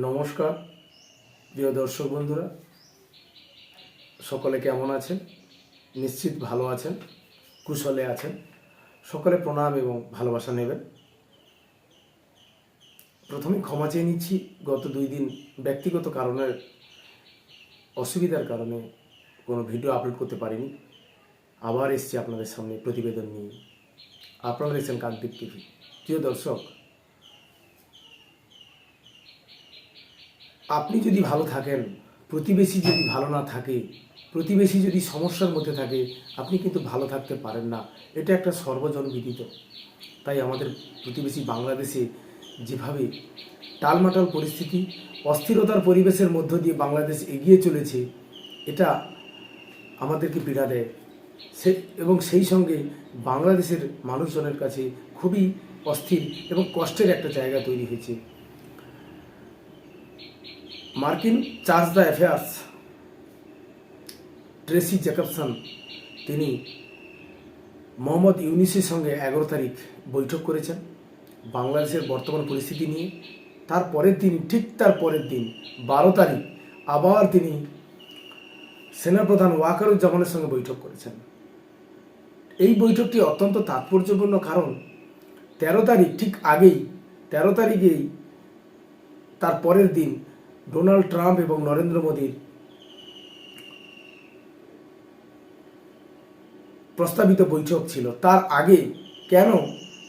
নমস্কার প্রিয় দর্শক বন্ধুরা, সকলে কেমন আছেন? নিশ্চিত ভালো আছেন, কুশলে আছেন। সকলে প্রণাম এবং ভালোবাসা নেবেন। প্রথমে ক্ষমা চেয়ে নিচ্ছি, গত 2 দিন ব্যক্তিগত কারণের অসুবিধার কারণে কোনো ভিডিও আপলোড করতে পারিনি। আবার এসেছি আপনাদের সামনে প্রতিবেদন নিয়ে। আপনারা দেখছেন কাকদ্বীপ টিভি। প্রিয় দর্শক, আপনি যদি ভালো থাকেন, প্রতিবেশী যদি ভালো না থাকে, প্রতিবেশী যদি সমস্যার মধ্যে থাকে, আপনি কিন্তু ভালো থাকতে পারেন না। এটা একটা সর্বজনবিদিত। তাই আমাদের প্রতিবেশী বাংলাদেশে যেভাবে টালমাটাল পরিস্থিতি, অস্থিরতার পরিবেশের মধ্য দিয়ে বাংলাদেশ এগিয়ে চলেছে, এটা আমাদেরকে পীড়া দেয়। এবং সেই সঙ্গে বাংলাদেশের মানুষজনের কাছে খুবই অস্থির এবং কষ্টের একটা জায়গা তৈরি হয়েছে। মার্কিন charge the affairs Tracy Jacobson তিনি মোহাম্মদ ইউনূসের সঙ্গে 11 তারিখ বৈঠক করেছেন বাংলাদেশের বর্তমান পরিস্থিতি নিয়ে। তার পরের দিন 12 তারিখ আবার তিনি সেনাপ্রধান ওয়াকারুজ্জামানের সঙ্গে বৈঠক করেছেন। এই বৈঠকটি অত্যন্ত তাৎপর্যপূর্ণ, কারণ 13 তারিখেই তার পরের দিন ডোনাল্ড ট্রাম্প এবং নরেন্দ্র মোদীর প্রস্তাবিত বৈঠক ছিল। তার আগে কেন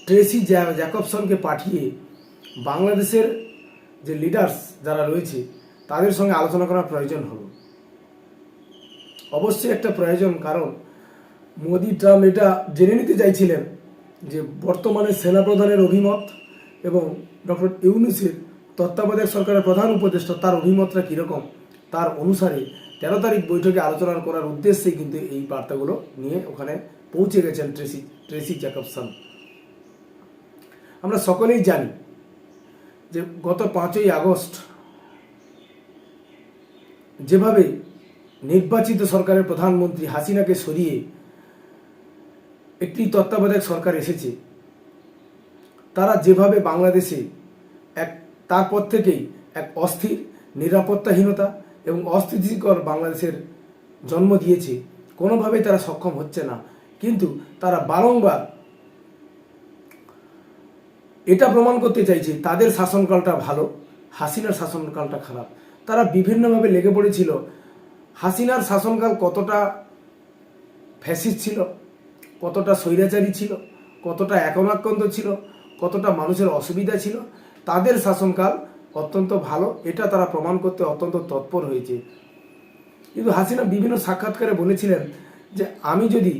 ট্রেসি জ্যাকবসনকে পাঠিয়ে বাংলাদেশের যে লিডার্স যারা রয়েছে তাদের সঙ্গে আলোচনা করার প্রয়োজন হলো? অবশ্যই একটা প্রয়োজন, কারণ মোদি ট্রাম্প এটা জেনে নিতে চাইছিলেন যে বর্তমানে সেনাপ্রধানের অভিমত এবং ডক্টর ইউনূসের তত্ত্বাবধায়ক সরকারের প্রধান উপদেষ্টা তার অভিমতটা কীরকম। তার অনুসারে 13 তারিখ বৈঠকে আলোচনা করার উদ্দেশ্যেই কিন্তু এই বার্তাগুলো নিয়ে ওখানে পৌঁছে গেছেন ট্রেসি জ্যাকবসন। আমরা সকলেই জানি যে গত 5ই আগস্ট যেভাবে নির্বাচিত সরকারের প্রধানমন্ত্রী হাসিনাকে সরিয়ে একটি তত্ত্বাবধায়ক সরকার এসেছে, তারা যেভাবে বাংলাদেশে তারপর থেকেই এক অস্থির, নিরাপত্তাহীনতা এবং অস্থিতিশীল বাংলাদেশের জন্ম দিয়েছে। কোনোভাবেই তারা সক্ষম হচ্ছে না, কিন্তু তারা বারংবার এটা প্রমাণ করতে চাইছে তাদের শাসনকালটা ভালো, হাসিনার শাসনকালটা খারাপ। তারা বিভিন্নভাবে লেগে পড়েছিল হাসিনার শাসনকাল কতটা ফ্যাসিস্ট ছিল, কতটা স্বৈরাচারী ছিল, কতটা একনাক্রান্ত ছিল, কতটা মানুষের অসুবিধা ছিল। তাদের শাসনকাল অত্যন্ত ভালো, এটা তারা প্রমাণ করতে অত্যন্ত তৎপর হয়েছে। কিন্তু হাসিনা বিভিন্ন সাক্ষাৎকারে বলেছিলেন যে আমি যদি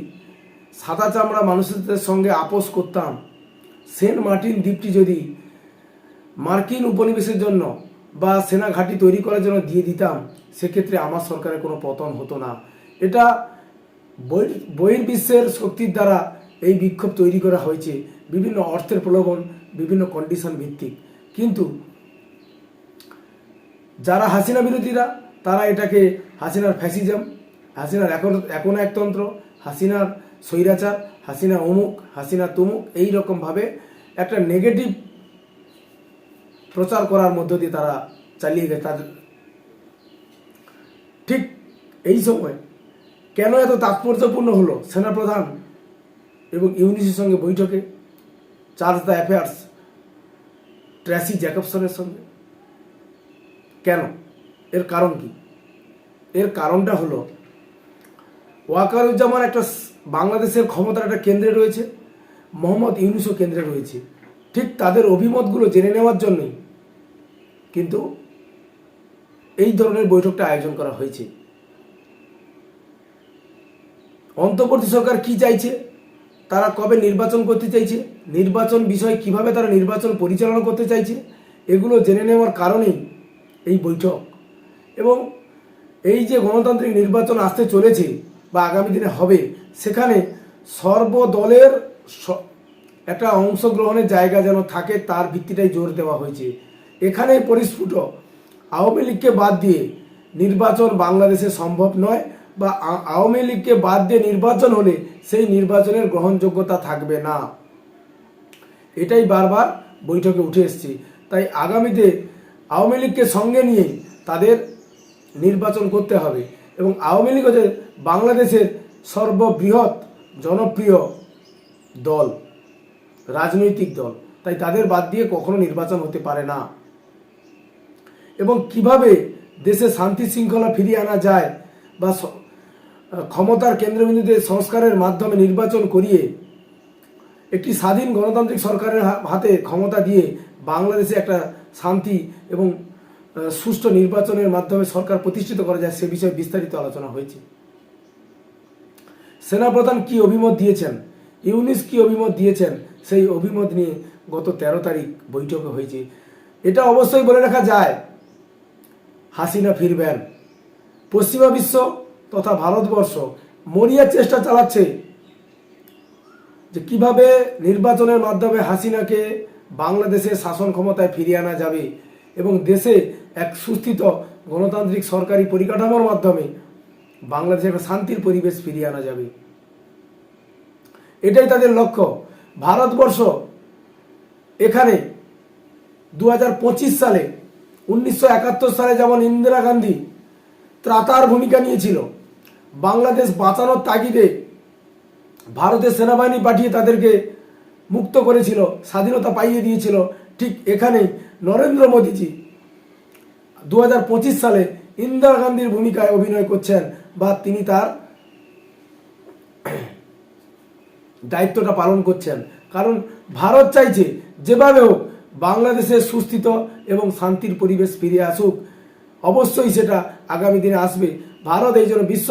সাদা চামড়া মানুষদের সঙ্গে আপোষ করতাম, সেন্ট মার্টিন দ্বীপটি যদি মার্কিন উপনিবেশের জন্য বা সেনা ঘাঁটি তৈরি করার জন্য দিয়ে দিতাম, সেক্ষেত্রে আমার সরকারের কোনো পতন হতো না। এটা বহির্বিশ্বের শক্তির দ্বারা এই বিক্ষোভ তৈরি করা হয়েছে, বিভিন্ন অর্থের প্রলোভন, বিভিন্ন কন্ডিশন ভিত্তিক। কিন্তু যারা হাসিনা বিরোধীরা তারা এটাকে হাসিনার ফ্যাসিজম, হাসিনার এখন একতন্ত্র, হাসিনার স্বৈরাচার, হাসিনা অমুক, হাসিনা তুমুক, এই রকমভাবে একটা নেগেটিভ প্রচার করার মধ্য দিয়ে তারা চালিয়ে গেছে। তাদের ঠিক এই সময় কেন এত তাৎপর্যপূর্ণ হলো সেনাপ্রধান এবং ইউনূসের সঙ্গে বৈঠকে চার্জ দ্য অ্যাফেয়ার্স ট্রেসি জ্যাকবসনের সঙ্গে? কেন? এর কারণ কি? এর কারণটা হলো ওয়াকারুজ্জামান একটা বাংলাদেশের ক্ষমতার একটা কেন্দ্রে রয়েছে, মোহাম্মদ ইউনূসও কেন্দ্রে রয়েছে। ঠিক তাদের অভিমতগুলো জেনে নেওয়ার জন্যই কিন্তু এই ধরনের বৈঠকটা আয়োজন করা হয়েছে। অন্তর্বর্তী সরকার কি চাইছে, তারা কবে নির্বাচন করতে চাইছে, নির্বাচন বিষয়ে কিভাবে তারা নির্বাচন পরিচালনা করতে চাইছে, এগুলো জেনে নেওয়ার কারণেই এই বৈঠক। এবং এই যে গণতান্ত্রিক নির্বাচন আসতে চলেছে বা আগামী দিনে হবে, সেখানে সর্বদলের একটা অংশগ্রহণের জায়গা যেন থাকে, তার ভিত্তিটাই জোর দেওয়া হয়েছে। এখানে পরিস্ফুট আওয়ামী লীগকে বাদ দিয়ে নির্বাচন বাংলাদেশে সম্ভব নয়, বা আওয়ামী লীগকে বাদ দিয়ে নির্বাচন হলে সেই নির্বাচনের গ্রহণযোগ্যতা থাকবে না। এটাই বারবার বৈঠকে উঠে এসছে। তাই আগামীতে আওয়ামী লীগকে সঙ্গে নিয়ে তাদের নির্বাচন করতে হবে। এবং আওয়ামী লীগ হচ্ছে বাংলাদেশের সর্ববৃহৎ জনপ্রিয় দল, রাজনৈতিক দল, তাই তাদের বাদ দিয়ে কখনো নির্বাচন হতে পারে না। এবং কিভাবে দেশে শান্তি শৃঙ্খলা ফিরিয়ে আনা যায় বা ক্ষমতার কেন্দ্রবিন্দুতে সংস্কারের মাধ্যমে নির্বাচন করিয়ে একটি স্বাধীন গণতান্ত্রিক সরকারের হাতে ক্ষমতা দিয়ে বাংলাদেশে একটা শান্তি এবং সুষ্ঠু নির্বাচনের মাধ্যমে সরকার প্রতিষ্ঠিত করা যায়, সে বিষয়ে বিস্তারিত আলোচনা হয়েছে। সেনাপ্রধান কি অভিমত দিয়েছেন, ইউনূস কি অভিমত দিয়েছেন, সেই অভিমত নিয়ে গত 13 তারিখ বৈঠকে হয়েছে। এটা অবশ্যই বলে রাখা যায়, হাসিনা ফিরবেন। পশ্চিমা বিশ্ব তথা ভারতবর্ষ মরিয়ার চেষ্টা চালাচ্ছে যে কিভাবে নির্বাচনের মাধ্যমে হাসিনাকে বাংলাদেশের শাসন ক্ষমতায় ফিরিয়ে আনা যাবে এবং দেশে এক সুস্থিত গণতান্ত্রিক সরকারি পরিকাঠামোর মাধ্যমে বাংলাদেশে একটা শান্তির পরিবেশ ফিরিয়ে আনা যাবে, এটাই তাদের লক্ষ্য। ভারতবর্ষ এখানে 2025 সালে 1971 সালে যেমন ইন্দিরা গান্ধী ত্রাতার ভূমিকা নিয়েছিল, বাংলাদেশ বাঁচানোর তাগিদে ভারতের সেনাবাহিনী পাঠিয়ে তাদেরকে মুক্ত করেছিল, স্বাধীনতা পাইয়ে দিয়েছিল, ঠিক এখানে নরেন্দ্র মোদীজি 2025 সালে ইন্দিরা গান্ধীর ভূমিকায় অভিনয় করছেন বা তিনি তার দায়িত্বটা পালন করছেন। কারণ ভারত চাইছে যেভাবে হোক বাংলাদেশের সুস্থিত এবং শান্তির পরিবেশ ফিরে আসুক। অবশ্যই সেটা আগামী দিনে আসবে। ভারত এই জন্য বিশ্ব